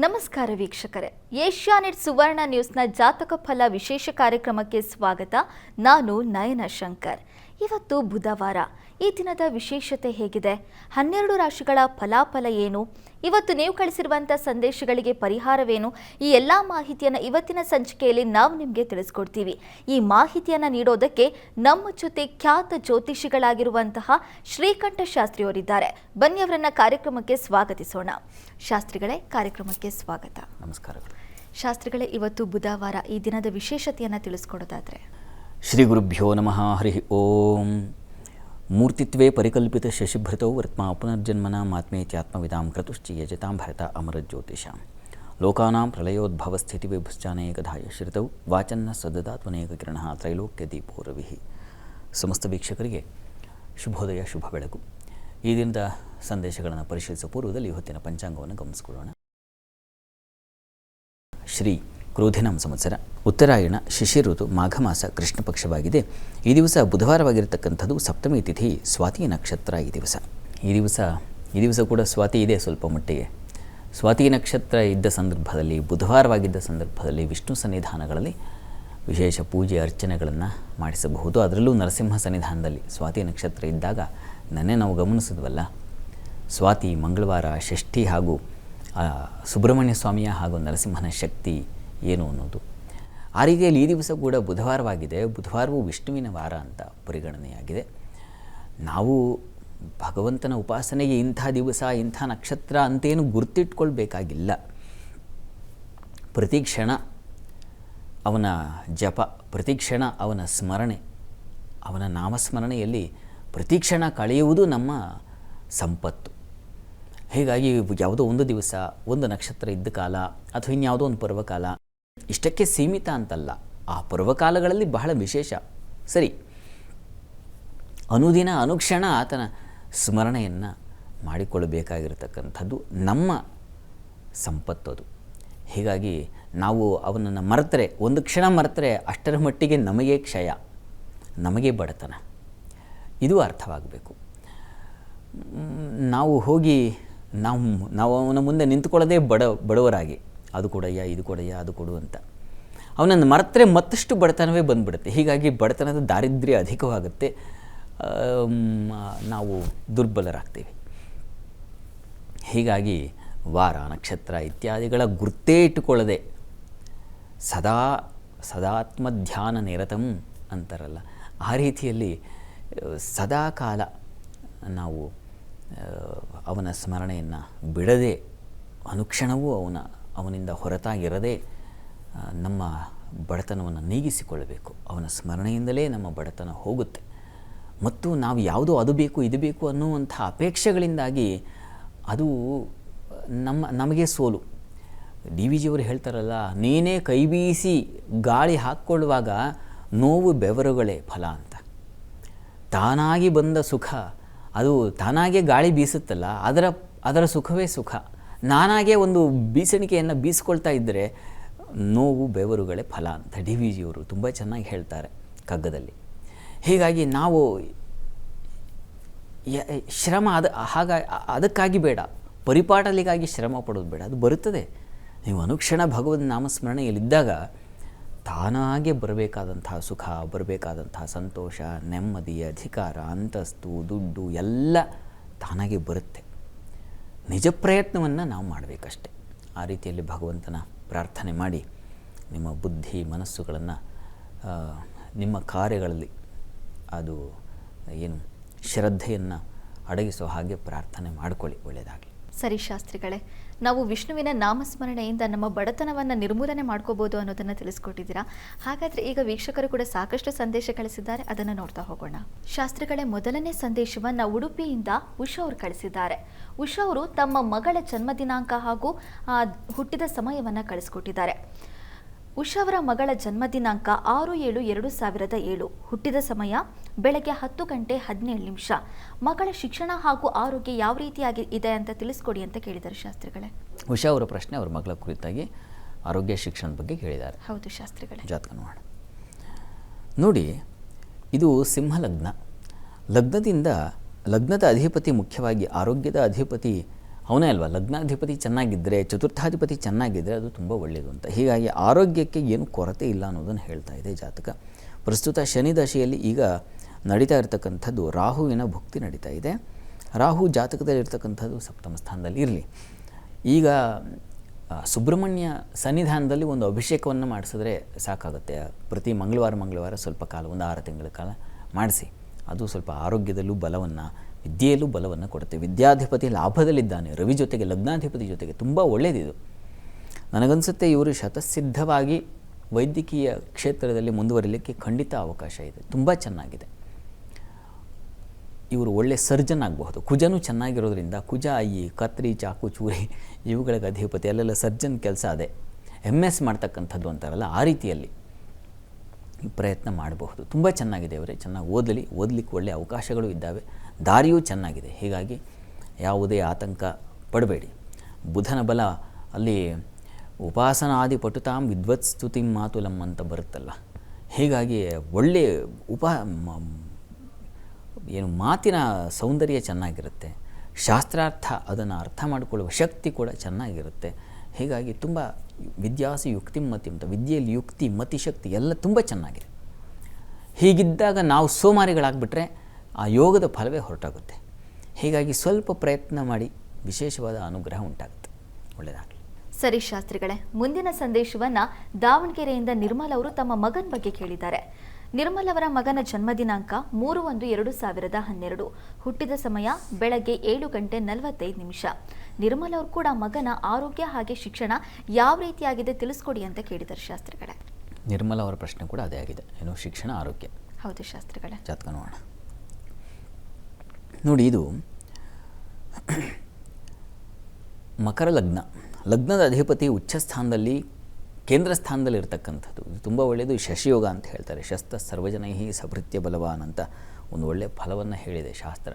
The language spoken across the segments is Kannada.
ನಮಸ್ಕಾರ ವೀಕ್ಷಕರೇ, ಏಷ್ಯಾನೆಟ್ ಸುವರ್ಣ ನ್ಯೂಸ್ನ ಜಾತಕ ಫಲ ವಿಶೇಷ ಕಾರ್ಯಕ್ರಮಕ್ಕೆ ಸ್ವಾಗತ. ನಾನು ನಯನ ಶಂಕರ್. ಇವತ್ತು ಬುಧವಾರ. ಈ ದಿನದ ವಿಶೇಷತೆ ಹೇಗಿದೆ? 12 ರಾಶಿಗಳ ಫಲಾಫಲ ಏನು? ಇವತ್ತು ನೀವು ಕಳಿಸಿರುವಂಥ ಸಂದೇಶಗಳಿಗೆ ಪರಿಹಾರವೇನು? ಈ ಎಲ್ಲ ಮಾಹಿತಿಯನ್ನು ಇವತ್ತಿನ ಸಂಚಿಕೆಯಲ್ಲಿ ನಾವು ನಿಮಗೆ ತಿಳಿಸ್ಕೊಡ್ತೀವಿ. ಈ ಮಾಹಿತಿಯನ್ನು ನೀಡೋದಕ್ಕೆ ನಮ್ಮ ಜೊತೆ ಖ್ಯಾತ ಜ್ಯೋತಿಷಿಗಳಾಗಿರುವಂತಹ ಶ್ರೀಕಂಠ ಶಾಸ್ತ್ರಿಯವರಿದ್ದಾರೆ. ಬನ್ನಿ ಅವರನ್ನ ಕಾರ್ಯಕ್ರಮಕ್ಕೆ ಸ್ವಾಗತಿಸೋಣ. ಶಾಸ್ತ್ರಿಗಳೇ, ಕಾರ್ಯಕ್ರಮಕ್ಕೆ ಸ್ವಾಗತ. ನಮಸ್ಕಾರಗಳು. ಶಾಸ್ತ್ರಿಗಳೇ, ಇವತ್ತು ಬುಧವಾರ, ಈ ದಿನದ ವಿಶೇಷತೆಯನ್ನು ತಿಳಿಸ್ಕೊಡೋದಾದ್ರೆ? ಶ್ರೀ ಗುರುಭ್ಯೋ ನಮಃ. ಹರಿ ಓಂ. ಮೂರ್ತಿತ್ವೇ ಪರಿಕಲ್ಪಿತ ಶಶಿಭೃತೌ ವರ್ತ್ಮಾ ಪುನರ್ಜನ್ಮನ ಮಾತ್ಮೇತ್ಯಾತ್ಮವಿದಾಂ ಕ್ರತುಶ್ಚಿ ಯಜತಾಂ ಭರತ ಅಮರಜ್ಯೋತಿಷಾಂ ಲೋಕಾನಾಂ ಪ್ರಳಯೋದ್ಭವಸ್ಥಿತಿ ವಿಭುಶ್ಚಾನೇಕಧಾಯ ಶ್ರಿತೌ ವಾಚನ್ನ ಸದದಾತ್ಮನೇಕ ಕಿರಣಃ ತ್ರೈಲೋಕ್ಯ ದೀಪೋ ರವಿಃ. ಸಮಸ್ತ ವೀಕ್ಷಕರಿಗೆ ಶುಭೋದಯ, ಶುಭ ಬೆಳಕು. ಈ ದಿನದ ಸಂದೇಶಗಳನ್ನು ಪರಿಶೀಲಿಸುವ ಪೂರ್ವದಲ್ಲಿ ಇವತ್ತಿನ ಪಂಚಾಂಗವನ್ನು ಗಮನಿಸಿಕೊಳ್ಳೋಣ. ಶ್ರೀ ಕ್ರೋಧಿನಾಮ ಸಂವತ್ಸರ, ಉತ್ತರಾಯಣ, ಶಿಶಿರ ಋತು, ಮಾಘ ಮಾಸ, ಕೃಷ್ಣ ಪಕ್ಷವಾಗಿದೆ. ಈ ದಿವಸ ಬುಧವಾರವಾಗಿರತಕ್ಕಂಥದ್ದು. ಸಪ್ತಮಿ ತಿಥಿ, ಸ್ವಾತಿ ನಕ್ಷತ್ರ. ಈ ದಿವಸ ಕೂಡ ಸ್ವಾತಿ ಇದೆ ಸ್ವಲ್ಪ ಮಟ್ಟಿಗೆ. ಸ್ವಾತಿ ನಕ್ಷತ್ರ ಇದ್ದ ಸಂದರ್ಭದಲ್ಲಿ, ಬುಧವಾರವಾಗಿದ್ದ ಸಂದರ್ಭದಲ್ಲಿ ವಿಷ್ಣು ಸನ್ನಿಧಾನಗಳಲ್ಲಿ ವಿಶೇಷ ಪೂಜೆ ಅರ್ಚನೆಗಳನ್ನು ಮಾಡಿಸಬಹುದು. ಅದರಲ್ಲೂ ನರಸಿಂಹ ಸನ್ನಿಧಾನದಲ್ಲಿ ಸ್ವಾತಿ ನಕ್ಷತ್ರ ಇದ್ದಾಗ ನನ್ನೇ ನಾವು ಗಮನಿಸಿದ್ವಲ್ಲ, ಸ್ವಾತಿ ಮಂಗಳವಾರ, ಷಷ್ಠಿ ಹಾಗೂ ಸುಬ್ರಹ್ಮಣ್ಯ ಸ್ವಾಮಿಯ ಹಾಗೂ ನರಸಿಂಹನ ಶಕ್ತಿ ಏನು ಅನ್ನೋದು. ಆ ರೀತಿಯಲ್ಲಿ ಈ ದಿವಸ ಕೂಡ ಬುಧವಾರವಾಗಿದೆ. ಬುಧವಾರವೂ ವಿಷ್ಣುವಿನ ವಾರ ಅಂತ ಪರಿಗಣನೆಯಾಗಿದೆ. ನಾವು ಭಗವಂತನ ಉಪಾಸನೆಗೆ ಇಂಥ ದಿವಸ, ಇಂಥ ನಕ್ಷತ್ರ ಅಂತೇನು ಗುರ್ತಿಟ್ಕೊಳ್ಬೇಕಾಗಿಲ್ಲ. ಪ್ರತಿಕ್ಷಣ ಅವನ ಜಪ, ಪ್ರತಿಕ್ಷಣ ಅವನ ಸ್ಮರಣೆ, ಅವನ ನಾಮಸ್ಮರಣೆಯಲ್ಲಿ ಪ್ರತಿಕ್ಷಣ ಕಳೆಯುವುದು ನಮ್ಮ ಸಂಪತ್ತು. ಹೀಗಾಗಿ ಯಾವುದೋ ಒಂದು ದಿವಸ, ಒಂದು ನಕ್ಷತ್ರ ಇದ್ದ ಕಾಲ ಅಥವಾ ಇನ್ಯಾವುದೋ ಒಂದು ಪರ್ವಕಾಲ ಇಷ್ಟಕ್ಕೆ ಸೀಮಿತ ಅಂತಲ್ಲ. ಆ ಪರ್ವಕಾಲಗಳಲ್ಲಿ ಬಹಳ ವಿಶೇಷ. ಸರಿ, ಅನುದಿನ ಅನುಕ್ಷಣ ಆತನ ಸ್ಮರಣೆಯನ್ನು ಮಾಡಿಕೊಳ್ಳಬೇಕಾಗಿರತಕ್ಕಂಥದ್ದು ನಮ್ಮ ಸಂಪತ್ತು ಅದು. ಹೀಗಾಗಿ ನಾವು ಅವನನ್ನು ಮರೆತರೆ, ಒಂದು ಕ್ಷಣ ಮರೆತರೆ ಅಷ್ಟರ ಮಟ್ಟಿಗೆ ನಮಗೆ ಕ್ಷಯ, ನಮಗೆ ಬಡತನ. ಇದು ಅರ್ಥವಾಗಬೇಕು. ನಾವು ಹೋಗಿ ನಾವು ಅವನ ಮುಂದೆ ನಿಂತುಕೊಳ್ಳೋದೇ ಬಡವರಾಗಿ, ಅದು ಕೊಡಯ್ಯ, ಇದು ಕೊಡಯ್ಯ, ಅದು ಕೊಡು ಅಂತ. ಅವನನ್ನು ಮರೆತರೆ ಮತ್ತಷ್ಟು ಬಡತನವೇ ಬಂದುಬಿಡುತ್ತೆ. ಹೀಗಾಗಿ ಬಡತನದ ದಾರಿದ್ರ್ಯ ಅಧಿಕವಾಗುತ್ತೆ, ನಾವು ದುರ್ಬಲರಾಗ್ತೀವಿ. ಹೀಗಾಗಿ ವಾರ, ನಕ್ಷತ್ರ ಇತ್ಯಾದಿಗಳ ಗುರ್ತೇ ಇಟ್ಟುಕೊಳ್ಳದೆ ಸದಾತ್ಮಧ್ಯಾನ ನಿರತಂ ಅಂತಾರಲ್ಲ, ಆ ರೀತಿಯಲ್ಲಿ ಸದಾಕಾಲ ನಾವು ಅವನ ಸ್ಮರಣೆಯನ್ನು ಬಿಡದೆ, ಅನುಕ್ಷಣವೂ ಅವನಿಂದ ಹೊರತಾಗಿರದೆ ನಮ್ಮ ಬಡತನವನ್ನು ನೀಗಿಸಿಕೊಳ್ಳಬೇಕು. ಅವನ ಸ್ಮರಣೆಯಿಂದಲೇ ನಮ್ಮ ಬಡತನ ಹೋಗುತ್ತೆ. ಮತ್ತು ನಾವು ಯಾವುದೋ ಅದು ಬೇಕು, ಇದು ಬೇಕು ಅನ್ನುವಂಥ ಅಪೇಕ್ಷೆಗಳಿಂದಾಗಿ ಅದು ನಮಗೆ ಸೋಲು. ಡಿ ವಿ ಜಿಯವರು ಹೇಳ್ತಾರಲ್ಲ, ನೀನೇ ಕೈ ಬೀಸಿ ಗಾಳಿ ಹಾಕ್ಕೊಳ್ಳುವಾಗ ನೋವು ಬೆವರುಗಳೇ ಫಲ ಅಂತ. ತಾನಾಗಿ ಬಂದ ಸುಖ, ಅದು ತಾನಾಗೇ ಗಾಳಿ ಬೀಸುತ್ತಲ್ಲ, ಅದರ ಸುಖವೇ ಸುಖ. ನಾನಾಗೇ ಒಂದು ಬೀಸಣಿಕೆಯನ್ನು ಬೀಸ್ಕೊಳ್ತಾ ಇದ್ದರೆ ನೋವು ಬೆವರುಗಳೇ ಫಲ ಅಂತ ಡಿ ವಿ ಜಿಯವರು ತುಂಬ ಚೆನ್ನಾಗಿ ಹೇಳ್ತಾರೆ ಕಗ್ಗದಲ್ಲಿ. ಹೀಗಾಗಿ ನಾವು ಶ್ರಮ ಅದಕ್ಕಾಗಿ ಬೇಡ, ಪರಿಪಾಟಲಿಗಾಗಿ ಶ್ರಮ ಪಡೋದು ಬೇಡ. ಅದು ಬರುತ್ತದೆ. ನೀವು ಅನುಕ್ಷಣ ಭಗವದ್ ನಾಮಸ್ಮರಣೆಯಲ್ಲಿದ್ದಾಗ ತಾನಾಗೆ ಬರಬೇಕಾದಂತಹ ಸುಖ, ಬರಬೇಕಾದಂತಹ ಸಂತೋಷ, ನೆಮ್ಮದಿ, ಅಧಿಕಾರ, ಅಂತಸ್ತು, ದುಡ್ಡು ಎಲ್ಲ ತಾನಾಗೆ ಬರುತ್ತೆ. ನಿಜ ಪ್ರಯತ್ನವನ್ನು ನಾವು ಮಾಡಬೇಕಷ್ಟೆ. ಆ ರೀತಿಯಲ್ಲಿ ಭಗವಂತನ ಪ್ರಾರ್ಥನೆ ಮಾಡಿ ನಿಮ್ಮ ಬುದ್ಧಿ ಮನಸ್ಸುಗಳನ್ನು ನಿಮ್ಮ ಕಾರ್ಯಗಳಲ್ಲಿ ಅದು ಏನು ಶ್ರದ್ಧೆಯನ್ನು ಅಡಗಿಸೋ ಹಾಗೆ ಪ್ರಾರ್ಥನೆ ಮಾಡಿಕೊಳ್ಳಿ, ಒಳ್ಳೆಯದಾಗಲಿ. ಸರಿ ಶಾಸ್ತ್ರಿಗಳೇ, ನಾವು ವಿಷ್ಣುವಿನ ನಾಮಸ್ಮರಣೆಯಿಂದ ನಮ್ಮ ಬಡತನವನ್ನು ನಿರ್ಮೂಲನೆ ಮಾಡ್ಕೋಬೋದು ಅನ್ನೋದನ್ನು ತಿಳಿಸ್ಕೊಟ್ಟಿದ್ದೀರಾ. ಹಾಗಾದರೆ ಈಗ ವೀಕ್ಷಕರು ಕೂಡ ಸಾಕಷ್ಟು ಸಂದೇಶ ಕಳಿಸಿದ್ದಾರೆ, ಅದನ್ನು ನೋಡ್ತಾ ಹೋಗೋಣ. ಶಾಸ್ತ್ರಿಗಳೇ, ಮೊದಲನೇ ಸಂದೇಶವನ್ನು ಉಡುಪಿಯಿಂದ ಉಷಾ ಅವರು ಕಳಿಸಿದ್ದಾರೆ. ಉಷಾ ಅವರು ತಮ್ಮ ಮಗಳ ಜನ್ಮದಿನಾಂಕ ಹಾಗೂ ಹುಟ್ಟಿದ ಸಮಯವನ್ನು ಕಳಿಸ್ಕೊಟ್ಟಿದ್ದಾರೆ. ಉಷಾ ಅವರ ಮಗಳ ಜನ್ಮದಿನಾಂಕ 6/7/2007, ಹುಟ್ಟಿದ ಸಮಯ ಬೆಳಗ್ಗೆ 10:17. ಮಗಳ ಶಿಕ್ಷಣ ಹಾಗೂ ಆರೋಗ್ಯ ಯಾವ ರೀತಿಯಾಗಿ ಇದೆ ಅಂತ ತಿಳಿಸ್ಕೊಡಿ ಅಂತ ಕೇಳಿದ್ದಾರೆ ಶಾಸ್ತ್ರಿಗಳೇ. ಉಷಾ ಅವರ ಪ್ರಶ್ನೆ ಅವರ ಮಗಳ ಕುರಿತಾಗಿ ಆರೋಗ್ಯ ಶಿಕ್ಷಣದ ಬಗ್ಗೆ ಕೇಳಿದ್ದಾರೆ. ಹೌದು ಶಾಸ್ತ್ರಿಗಳೇ. ಜಾತಕ ನೋಡೋಣ. ನೋಡಿ, ಇದು ಸಿಂಹ ಲಗ್ನ. ಲಗ್ನದ ಅಧಿಪತಿ, ಮುಖ್ಯವಾಗಿ ಆರೋಗ್ಯದ ಅಧಿಪತಿ ಅವನೇ ಅಲ್ವಾ, ಲಗ್ನಾಧಿಪತಿ ಚೆನ್ನಾಗಿದ್ದರೆ, ಚತುರ್ಥಾಧಿಪತಿ ಚೆನ್ನಾಗಿದ್ದರೆ ಅದು ತುಂಬ ಒಳ್ಳೆಯದು ಅಂತ. ಹೀಗಾಗಿ ಆರೋಗ್ಯಕ್ಕೆ ಏನು ಕೊರತೆ ಇಲ್ಲ ಅನ್ನೋದನ್ನು ಹೇಳ್ತಾ ಇದೆ ಜಾತಕ. ಪ್ರಸ್ತುತ ಶನಿ ದಶೆಯಲ್ಲಿ ಈಗ ನಡೀತಾ ಇರತಕ್ಕಂಥದ್ದು ರಾಹುವಿನ ಭುಕ್ತಿ ನಡೀತಾ ಇದೆ. ರಾಹು ಜಾತಕದಲ್ಲಿರ್ತಕ್ಕಂಥದ್ದು ಸಪ್ತಮ ಸ್ಥಾನದಲ್ಲಿ ಇರಲಿ. ಈಗ ಸುಬ್ರಹ್ಮಣ್ಯ ಸನ್ನಿಧಾನದಲ್ಲಿ ಒಂದು ಅಭಿಷೇಕವನ್ನು ಮಾಡಿಸಿದ್ರೆ ಸಾಕಾಗುತ್ತೆ. ಪ್ರತಿ ಮಂಗಳವಾರ ಸ್ವಲ್ಪ ಕಾಲ, ಒಂದು 6 ತಿಂಗಳ ಕಾಲ ಮಾಡಿಸಿ. ಅದು ಸ್ವಲ್ಪ ಆರೋಗ್ಯದಲ್ಲೂ ಬಲವನ್ನು, ವಿದ್ಯೆಯಲ್ಲೂ ಬಲವನ್ನು ಕೊಡುತ್ತೆ. ವಿದ್ಯಾಧಿಪತಿ ಲಾಭದಲ್ಲಿದ್ದಾನೆ, ರವಿ ಜೊತೆಗೆ, ಲಗ್ನಾಧಿಪತಿ ಜೊತೆಗೆ, ತುಂಬ ಒಳ್ಳೆಯದಿದು. ನನಗನ್ಸುತ್ತೆ ಇವರು ಶತಸಿದ್ಧವಾಗಿ ವೈದ್ಯಕೀಯ ಕ್ಷೇತ್ರದಲ್ಲಿ ಮುಂದುವರಿಲಿಕ್ಕೆ ಖಂಡಿತ ಅವಕಾಶ ಇದೆ. ತುಂಬ ಚೆನ್ನಾಗಿದೆ. ಇವರು ಒಳ್ಳೆ ಸರ್ಜನ್ ಆಗಬಹುದು. ಕುಜನೂ ಚೆನ್ನಾಗಿರೋದ್ರಿಂದ, ಕುಜ ಈ ಕತ್ರಿ, ಚಾಕು, ಚೂರಿ ಇವುಗಳಿಗೆ ಅಧಿಪತಿ, ಅಲ್ಲೆಲ್ಲ ಸರ್ಜನ್ ಕೆಲಸ ಅದೇ. MS ಮಾಡ್ತಕ್ಕಂಥದ್ದು ಅಂತಾರಲ್ಲ, ಆ ರೀತಿಯಲ್ಲಿ ಪ್ರಯತ್ನ ಮಾಡಬಹುದು. ತುಂಬ ಚೆನ್ನಾಗಿದೆ ಅವರೇ, ಚೆನ್ನಾಗಿ ಓದಲಿಕ್ಕೆ ಒಳ್ಳೆಯ ಅವಕಾಶಗಳು ಇದ್ದಾವೆ, ದಾರಿಯೂ ಚೆನ್ನಾಗಿದೆ. ಹೀಗಾಗಿ ಯಾವುದೇ ಆತಂಕ ಪಡಬೇಡಿ. ಬುಧನ ಬಲ ಅಲ್ಲಿ ಉಪಾಸನಾದಿ ಪಟುತಾಂ ವಿದ್ವತ್ ಸ್ತುತಿಂ ಮಾತುಲಂ ಅಂತ ಬರುತ್ತಲ್ಲ, ಹೀಗಾಗಿ ಒಳ್ಳೆಯ ಮಾತಿನ ಸೌಂದರ್ಯ ಚೆನ್ನಾಗಿರುತ್ತೆ. ಶಾಸ್ತ್ರಾರ್ಥ ಅದನ್ನು ಅರ್ಥ ಮಾಡಿಕೊಳ್ಳುವ ಶಕ್ತಿ ಕೂಡ ಚೆನ್ನಾಗಿರುತ್ತೆ. ಹೀಗಾಗಿ ತುಂಬ ವಿದ್ಯಾಸು ಯುಕ್ತಿಮತಿ ಅಂತ, ವಿದ್ಯೆಯಲ್ಲಿ ಯುಕ್ತಿ, ಮತಿಶಕ್ತಿ ಎಲ್ಲ ತುಂಬ ಚೆನ್ನಾಗಿದೆ. ಹೀಗಿದ್ದಾಗ ನಾವು ಸೋಮಾರಿಗಳಾಗ್ಬಿಟ್ರೆ ಆ ಯೋಗದ ಫಲವೇ ಹೊರಟಾಗುತ್ತೆ. ಹೀಗಾಗಿ ಸ್ವಲ್ಪ ಪ್ರಯತ್ನ ಮಾಡಿ, ವಿಶೇಷವಾದ ಅನುಗ್ರಹ ಉಂಟಾಗುತ್ತೆ. ಒಳ್ಳೆಯದಾಗಲಿ. ಸರಿ ಶಾಸ್ತ್ರಿಗಳೇ, ಮುಂದಿನ ಸಂದೇಶವನ್ನು ದಾವಣಗೆರೆಯಿಂದ ನಿರ್ಮಲ್ ಅವರು ತಮ್ಮ ಮಗನ ಬಗ್ಗೆ ಕೇಳಿದ್ದಾರೆ. ನಿರ್ಮಲ್ ಅವರ ಮಗನ ಜನ್ಮದಿನಾಂಕ 3/1/2012. ಹುಟ್ಟಿದ ಸಮಯ ಬೆಳಗ್ಗೆ 7:45. ನಿರ್ಮಲ್ ಅವರು ಕೂಡ ಮಗನ ಆರೋಗ್ಯ ಹಾಗೆ ಶಿಕ್ಷಣ ಯಾವ ರೀತಿಯಾಗಿದೆ ತಿಳಿಸ್ಕೊಡಿ ಅಂತ ಕೇಳಿದ್ದಾರೆ ಶಾಸ್ತ್ರಿಗಳೇ. ನಿರ್ಮಲ ಅವರ ಪ್ರಶ್ನೆ ಕೂಡ ಅದೇ ಆಗಿದೆ, ಏನು ಶಿಕ್ಷಣ, ಆರೋಗ್ಯ. ಹೌದು ಶಾಸ್ತ್ರಿಗಳೇ. ಜಾತಕ ನೋಡೋಣ. ನೋಡಿ, ಇದು ಮಕರ ಲಗ್ನ. ಲಗ್ನದ ಅಧಿಪತಿ ಉಚ್ಚ ಸ್ಥಾನದಲ್ಲಿ, ಕೇಂದ್ರ ಸ್ಥಾನದಲ್ಲಿ ಇರತಕ್ಕಂಥದ್ದು. ಇದು ತುಂಬ ಒಳ್ಳೆಯದು. ಶಶಿಯೋಗ ಅಂತ ಹೇಳ್ತಾರೆ. ಶಸ್ತ ಸರ್ವಜನೈಹಿ ಸಭೃತ್ಯ ಬಲವಾನ್ ಅಂತ ಒಂದು ಒಳ್ಳೆಯ ಫಲವನ್ನು ಹೇಳಿದೆ ಶಾಸ್ತ್ರ.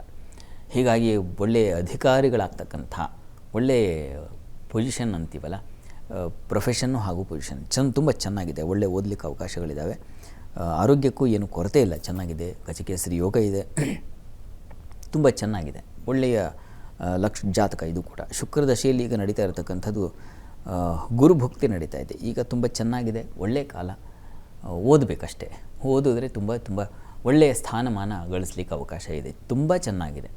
ಹೀಗಾಗಿ ಒಳ್ಳೆಯ ಅಧಿಕಾರಿಗಳಾಗ್ತಕ್ಕಂಥ ಒಳ್ಳೆಯ ಪೊಸಿಷನ್ ಅಂತೀವಲ್ಲ, ಪ್ರೊಫೆಷನ್ನು ಹಾಗೂ ಪೊಸಿಷನ್ ತುಂಬ ಚೆನ್ನಾಗಿದೆ. ಒಳ್ಳೆ ಓದಲಿಕ್ಕೆ ಅವಕಾಶಗಳಿದ್ದಾವೆ. ಆರೋಗ್ಯಕ್ಕೂ ಏನು ಕೊರತೆ ಇಲ್ಲ, ಚೆನ್ನಾಗಿದೆ. ಗಜಕೇಸರಿ ಯೋಗ ಇದೆ, ತುಂಬ ಚೆನ್ನಾಗಿದೆ. ಒಳ್ಳೆಯ ಜಾತಕ ಇದು ಕೂಡ. ಶುಕ್ರ ದಶೆಯಲ್ಲಿ ಈಗ ನಡೀತಾ ಇರತಕ್ಕಂಥದ್ದು ಗುರುಭುಕ್ತಿ ನಡೀತಾ ಇದೆ. ಈಗ ತುಂಬ ಚೆನ್ನಾಗಿದೆ, ಒಳ್ಳೆಯ ಕಾಲ. ಓದಬೇಕಷ್ಟೇ. ಓದಿದ್ರೆ ತುಂಬ ಒಳ್ಳೆಯ ಸ್ಥಾನಮಾನ ಗಳಿಸ್ಲಿಕ್ಕೆ ಅವಕಾಶ ಇದೆ. ತುಂಬ ಚೆನ್ನಾಗಿದೆ.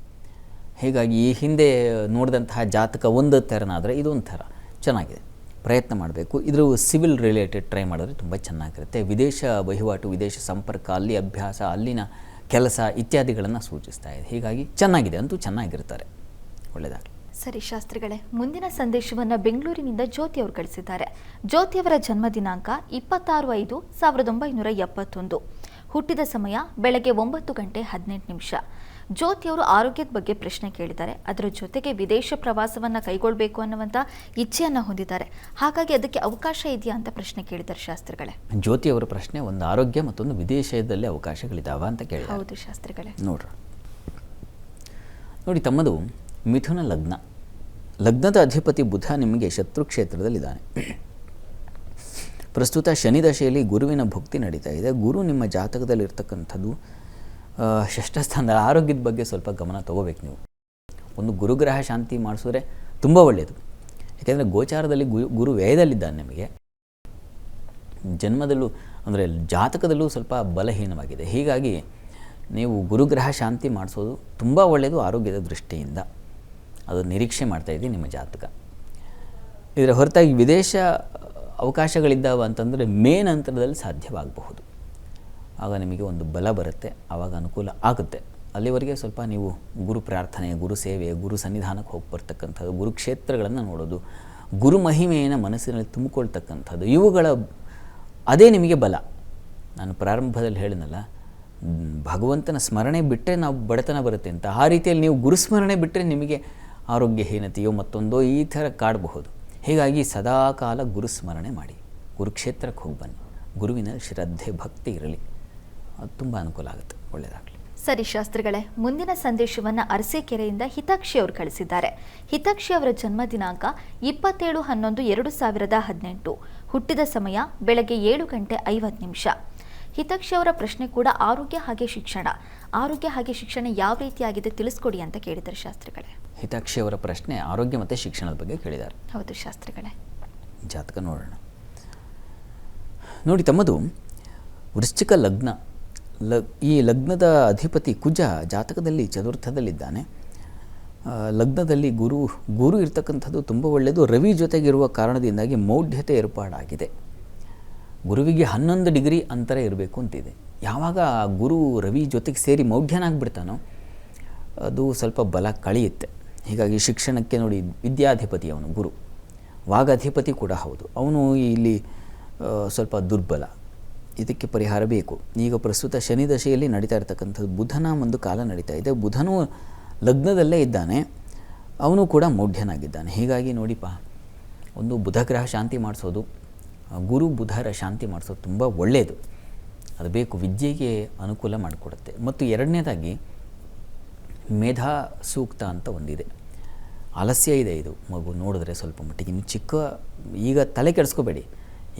ಹೀಗಾಗಿ ಈ ಹಿಂದೆ ನೋಡಿದಂತಹ ಜಾತಕ ಒಂದು ಥರನಾದರೆ ಇದೊಂದು ಥರ ಚೆನ್ನಾಗಿದೆ. ಪ್ರಯತ್ನ ಮಾಡಬೇಕು. ಇದ್ರ ಸಿವಿಲ್ ರಿಲೇಟೆಡ್ ಟ್ರೈ ಮಾಡಿದ್ರೆ ತುಂಬ ಚೆನ್ನಾಗಿರುತ್ತೆ. ವಿದೇಶ ವಹಿವಾಟು, ವಿದೇಶ ಸಂಪರ್ಕ, ಅಲ್ಲಿ ಅಭ್ಯಾಸ, ಅಲ್ಲಿನ ಕೆಲಸ ಇತ್ಯಾದಿಗಳನ್ನು ಸೂಚಿಸ್ತಾ ಇದೆ. ಹೀಗಾಗಿ ಚೆನ್ನಾಗಿದೆ, ಅಂತೂ ಚೆನ್ನಾಗಿರ್ತಾರೆ. ಒಳ್ಳೆಯದಾಗಲಿ. ಸರಿ ಶಾಸ್ತ್ರಿಗಳೇ, ಮುಂದಿನ ಸಂದೇಶವನ್ನು ಬೆಂಗಳೂರಿನಿಂದ ಜ್ಯೋತಿ ಅವರು ಕಳಿಸಿದ್ದಾರೆ. ಜ್ಯೋತಿಯವರ ಜನ್ಮ ದಿನಾಂಕ 26/5/1971. ಹುಟ್ಟಿದ ಸಮಯ ಬೆಳಗ್ಗೆ 9:18. ಜ್ಯೋತಿಯವರು ಆರೋಗ್ಯದ ಬಗ್ಗೆ ಪ್ರಶ್ನೆ ಕೇಳಿದ್ದಾರೆ. ಅದರ ಜೊತೆಗೆ ವಿದೇಶ ಪ್ರವಾಸವನ್ನು ಕೈಗೊಳ್ಳಬೇಕು ಅನ್ನುವಂಥ ಇಚ್ಛೆಯನ್ನು ಹೊಂದಿದ್ದಾರೆ. ಹಾಗಾಗಿ ಅದಕ್ಕೆ ಅವಕಾಶ ಇದೆಯಾ ಅಂತ ಪ್ರಶ್ನೆ ಕೇಳಿದ್ದಾರೆ ಶಾಸ್ತ್ರಿಗಳೇ. ಜ್ಯೋತಿಯವರ ಪ್ರಶ್ನೆ ಒಂದು ಆರೋಗ್ಯ, ಮತ್ತೊಂದು ವಿದೇಶದಲ್ಲಿ ಅವಕಾಶಗಳಿದ್ದಾವ ಅಂತ ಕೇಳಿದ್ದಾರೆ. ಹೌದು ಶಾಸ್ತ್ರಿಗಳೇ. ನೋಡಿ, ತಮ್ಮದು ಮಿಥುನ ಲಗ್ನ. ಲಗ್ನದ ಅಧಿಪತಿ ಬುಧ ನಿಮಗೆ ಶತ್ರು ಕ್ಷೇತ್ರದಲ್ಲಿದ್ದಾನೆ. ಪ್ರಸ್ತುತ ಶನಿ ದಶೆಯಲ್ಲಿ ಗುರುವಿನ ಭುಕ್ತಿ ನಡೀತಾ ಇದೆ. ಗುರು ನಿಮ್ಮ ಜಾತಕದಲ್ಲಿರ್ತಕ್ಕಂಥದ್ದು ಷಷ್ಠಸ್ಥಾನದ ಆರೋಗ್ಯದ ಬಗ್ಗೆ ಸ್ವಲ್ಪ ಗಮನ ತಗೋಬೇಕು ನೀವು. ಒಂದು ಗುರುಗ್ರಹ ಶಾಂತಿ ಮಾಡಿಸಿದ್ರೆ ತುಂಬ ಒಳ್ಳೆಯದು. ಯಾಕೆಂದರೆ ಗೋಚಾರದಲ್ಲಿ ಗುರು ವ್ಯಯದಲ್ಲಿದ್ದಾನೆ. ನಿಮಗೆ ಜನ್ಮದಲ್ಲೂ ಅಂದರೆ ಜಾತಕದಲ್ಲೂ ಸ್ವಲ್ಪ ಬಲಹೀನವಾಗಿದೆ. ಹೀಗಾಗಿ ನೀವು ಗುರುಗ್ರಹ ಶಾಂತಿ ಮಾಡಿಸೋದು ತುಂಬ ಒಳ್ಳೆಯದು ಆರೋಗ್ಯದ ದೃಷ್ಟಿಯಿಂದ. ಅದು ನಿರೀಕ್ಷೆ ಮಾಡ್ತಾಯಿದ್ದೀವಿ ನಿಮ್ಮ ಜಾತಕ. ಇದರ ಹೊರತಾಗಿ ವಿದೇಶ ಅವಕಾಶಗಳಿದ್ದಾವೆ ಅಂತಂದರೆ ಮೇ ನಂತರದಲ್ಲಿ ಸಾಧ್ಯವಾಗಬಹುದು. ಆಗ ನಿಮಗೆ ಒಂದು ಬಲ ಬರುತ್ತೆ, ಆವಾಗ ಅನುಕೂಲ ಆಗುತ್ತೆ. ಅಲ್ಲಿವರೆಗೆ ಸ್ವಲ್ಪ ನೀವು ಗುರು ಪ್ರಾರ್ಥನೆ, ಗುರು ಸೇವೆ, ಗುರು ಸನ್ನಿಧಾನಕ್ಕೆ ಹೋಗಿ ಬರ್ತಕ್ಕಂಥದ್ದು, ಗುರುಕ್ಷೇತ್ರಗಳನ್ನು ನೋಡೋದು, ಗುರು ಮಹಿಮೆಯನ್ನು ಮನಸ್ಸಿನಲ್ಲಿ ತುಂಬಿಕೊಳ್ತಕ್ಕಂಥದ್ದು, ಇವುಗಳ ಅದೇ ನಿಮಗೆ ಬಲ. ನಾನು ಪ್ರಾರಂಭದಲ್ಲಿ ಹೇಳಿದ್ನಲ್ಲ, ಭಗವಂತನ ಸ್ಮರಣೆ ಬಿಟ್ಟರೆ ನಾವು ಬಡತನ ಬರುತ್ತೆ ಅಂತ. ಆ ರೀತಿಯಲ್ಲಿ ನೀವು ಗುರುಸ್ಮರಣೆ ಬಿಟ್ಟರೆ ನಿಮಗೆ ಆರೋಗ್ಯಹೀನತೆಯೋ ಮತ್ತೊಂದೋ ಈ ಥರ ಕಾಡಬಹುದು. ಹೀಗಾಗಿ ಸದಾಕಾಲ ಗುರುಸ್ಮರಣೆ ಮಾಡಿ, ಗುರುಕ್ಷೇತ್ರಕ್ಕೆ ಹೋಗಿ ಬನ್ನಿ. ಗುರುವಿನ ಶ್ರದ್ಧೆ, ಭಕ್ತಿ ಇರಲಿ, ಅದು ತುಂಬ ಅನುಕೂಲ ಆಗುತ್ತೆ. ಒಳ್ಳೆಯದಾಗಲಿ. ಸರಿ ಶಾಸ್ತ್ರಿಗಳೇ, ಮುಂದಿನ ಸಂದೇಶವನ್ನು ಅರಸೀಕೆರೆಯಿಂದ ಹಿತಾಕ್ಷಿ ಅವರು ಕಳಿಸಿದ್ದಾರೆ. ಹಿತಾಕ್ಷಿ ಅವರ ಜನ್ಮ ದಿನಾಂಕ 27/11/2018. ಹುಟ್ಟಿದ ಸಮಯ ಬೆಳಗ್ಗೆ 7:50. ಹಿತಾಕ್ಷಿ ಅವರ ಪ್ರಶ್ನೆ ಕೂಡ ಆರೋಗ್ಯ ಹಾಗೆ ಶಿಕ್ಷಣ ಯಾವ ರೀತಿಯಾಗಿದೆ ತಿಳಿಸ್ಕೊಡಿ ಅಂತ ಕೇಳಿದ್ದಾರೆ ಶಾಸ್ತ್ರಿಗಳೇ. ಹಿತಾಕ್ಷಿ ಅವರ ಪ್ರಶ್ನೆ ಆರೋಗ್ಯ ಮತ್ತು ಶಿಕ್ಷಣದ ಬಗ್ಗೆ ಕೇಳಿದ್ದಾರೆ. ಹೌದು ಶಾಸ್ತ್ರಿಗಳೇ. ಜಾತಕ ನೋಡೋಣ. ನೋಡಿ ತಮ್ಮದು ವೃಶ್ಚಿಕ ಲಗ್ನ. ಈ ಲಗ್ನದ ಅಧಿಪತಿ ಕುಜ ಜಾತಕದಲ್ಲಿ ಚತುರ್ಥದಲ್ಲಿದ್ದಾನೆ. ಲಗ್ನದಲ್ಲಿ ಗುರು ಇರ್ತಕ್ಕಂಥದ್ದು ತುಂಬ ಒಳ್ಳೆಯದು. ರವಿ ಜೊತೆಗಿರುವ ಕಾರಣದಿಂದಾಗಿ ಮೌಢ್ಯತೆ ಏರ್ಪಾಡಾಗಿದೆ. ಗುರುವಿಗೆ 11 ಡಿಗ್ರಿ ಅಂತರ ಇರಬೇಕು ಅಂತಿದೆ. ಯಾವಾಗ ಗುರು ರವಿ ಜೊತೆಗೆ ಸೇರಿ ಮೌಢ್ಯನಾಗ್ಬಿಡ್ತಾನೋ ಅದು ಸ್ವಲ್ಪ ಬಲ ಕಳೆಯುತ್ತೆ. ಹೀಗಾಗಿ ಶಿಕ್ಷಣಕ್ಕೆ ನೋಡಿ ವಿದ್ಯಾಧಿಪತಿ ಅವನು ಗುರು, ವಾಗಾಧಿಪತಿ ಕೂಡ ಹೌದು. ಅವನು ಇಲ್ಲಿ ಸ್ವಲ್ಪ ದುರ್ಬಲ. ಇದಕ್ಕೆ ಪರಿಹಾರ ಬೇಕು. ಈಗ ಪ್ರಸ್ತುತ ಶನಿ ದಶೆಯಲ್ಲಿ ನಡೀತಾ ಇರ್ತಕ್ಕಂಥದ್ದು ಬುಧನ ಒಂದು ಕಾಲ ನಡೀತಾ ಇದೆ. ಬುಧನೂ ಲಗ್ನದಲ್ಲೇ ಇದ್ದಾನೆ, ಅವನು ಕೂಡ ಮೌಢ್ಯನಾಗಿದ್ದಾನೆ. ಹೀಗಾಗಿ ನೋಡಿಪ್ಪ, ಒಂದು ಬುಧ ಗ್ರಹ ಶಾಂತಿ ಮಾಡಿಸೋದು, ಗುರು ಬುಧರ ಶಾಂತಿ ಮಾಡಿಸೋದು ತುಂಬ ಒಳ್ಳೆಯದು. ಅದು ಬೇಕು, ವಿದ್ಯೆಗೆ ಅನುಕೂಲ ಮಾಡಿಕೊಡುತ್ತೆ. ಮತ್ತು ಎರಡನೇದಾಗಿ ಮೇಧಾ ಸೂಕ್ತ ಅಂತ ಒಂದಿದೆ. ಆಲಸ್ಯ ಇದೆ ಇದು ಮಗು ನೋಡಿದ್ರೆ ಸ್ವಲ್ಪ ಮಟ್ಟಿಗೆ. ನೀವು ಚಿಕ್ಕ ಈಗ ತಲೆ ಕೆಡಿಸ್ಕೋಬೇಡಿ,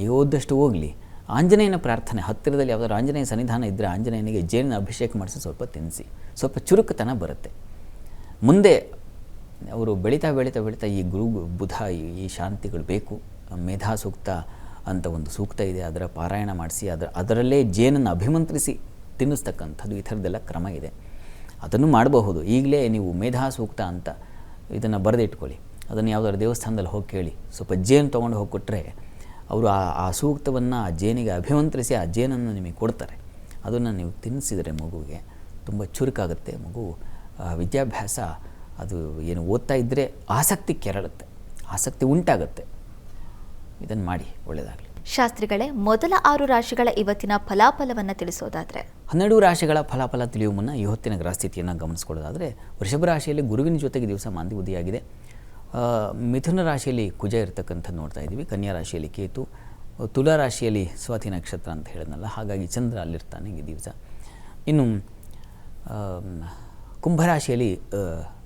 ಈಗ ಓದಷ್ಟು ಹೋಗಲಿ. ಆಂಜನೇಯನ ಪ್ರಾರ್ಥನೆ, ಹತ್ತಿರದಲ್ಲಿ ಯಾವುದಾದ್ರು ಆಂಜನೇಯ ಸನ್ನಿಧಾನ ಇದ್ದರೆ ಆಂಜನೇಯನಿಗೆ ಜೇನಿನ ಅಭಿಷೇಕ ಮಾಡಿಸಿ ಸ್ವಲ್ಪ ತಿನ್ನಿಸಿ, ಸ್ವಲ್ಪ ಚುರುಕುತನ ಬರುತ್ತೆ. ಮುಂದೆ ಅವರು ಬೆಳೀತಾ ಈ ಗುರು ಬುಧ ಈ ಶಾಂತಿಗಳು ಬೇಕು. ಮೇಧಾ ಸೂಕ್ತ ಅಂತ ಒಂದು ಸೂಕ್ತ ಇದೆ, ಅದರ ಪಾರಾಯಣ ಮಾಡಿಸಿ ಅದರಲ್ಲೇ ಜೇನನ್ನು ಅಭಿಮಂತ್ರಿಸಿ ತಿನ್ನಿಸ್ತಕ್ಕಂಥದ್ದು, ಈ ಥರದ್ದೆಲ್ಲ ಕ್ರಮ ಇದೆ. ಅದನ್ನು ಮಾಡಬಹುದು. ಈಗಲೇ ನೀವು ಮೇಧಾ ಸೂಕ್ತ ಅಂತ ಇದನ್ನು ಬರೆದಿಟ್ಕೊಳ್ಳಿ. ಅದನ್ನು ಯಾವುದಾದ್ರು ದೇವಸ್ಥಾನದಲ್ಲಿ ಹೋಗಿ ಕೇಳಿ, ಸ್ವಲ್ಪ ಜೇನು ತೊಗೊಂಡು ಹೋಗಿ ಕೊಟ್ಟರೆ ಅವರು ಆ ಸೂಕ್ತವನ್ನು ಆ ಜೇನಿಗೆ ಅಭಿಮಂತ್ರಿಸಿ ಆ ಜೇನನ್ನು ನಿಮಗೆ ಕೊಡ್ತಾರೆ. ಅದನ್ನು ನೀವು ತಿನ್ನಿಸಿದರೆ ಮಗುವಿಗೆ ತುಂಬ ಚುರುಕಾಗುತ್ತೆ. ಮಗು ವಿದ್ಯಾಭ್ಯಾಸ ಅದು ಏನು ಓದ್ತಾ ಇದ್ದರೆ ಆಸಕ್ತಿ ಕೆರಳುತ್ತೆ, ಆಸಕ್ತಿ ಉಂಟಾಗುತ್ತೆ. ಇದನ್ನು ಮಾಡಿ, ಒಳ್ಳೆಯದಾಗಲಿ. ಶಾಸ್ತ್ರಿಗಳೇ, ಮೊದಲ 6 ರಾಶಿಗಳ ಇವತ್ತಿನ ಫಲಾಫಲವನ್ನು ತಿಳಿಸೋದಾದರೆ? 12 ರಾಶಿಗಳ ಫಲಾಫಲ ತಿಳಿಯುವ ಮುನ್ನ ಈ ಹೊತ್ತಿನ ಗ್ರಹಸ್ಥಿತಿಯನ್ನು ಗಮನಿಸ್ಕೊಳ್ಳೋದಾದರೆ, ವೃಷಭ ರಾಶಿಯಲ್ಲಿ ಗುರುವಿನ ಜೊತೆಗೆ ದಿವಸ ಮಾಂದಿ ಉದಿಯಾಗಿದೆ. ಮಿಥುನ ರಾಶಿಯಲ್ಲಿ ಕುಜ ಇರತಕ್ಕಂಥದ್ದು ನೋಡ್ತಾ ಇದ್ದೀವಿ. ಕನ್ಯಾ ರಾಶಿಯಲ್ಲಿ ಕೇತು, ತುಲಾ ರಾಶಿಯಲ್ಲಿ ಸ್ವಾತಿ ನಕ್ಷತ್ರ ಅಂತ ಹೇಳಿದ್ನಲ್ಲ, ಹಾಗಾಗಿ ಚಂದ್ರ ಅಲ್ಲಿರ್ತಾನೆ ಈ ದಿವಸ. ಇನ್ನು ಕುಂಭರಾಶಿಯಲ್ಲಿ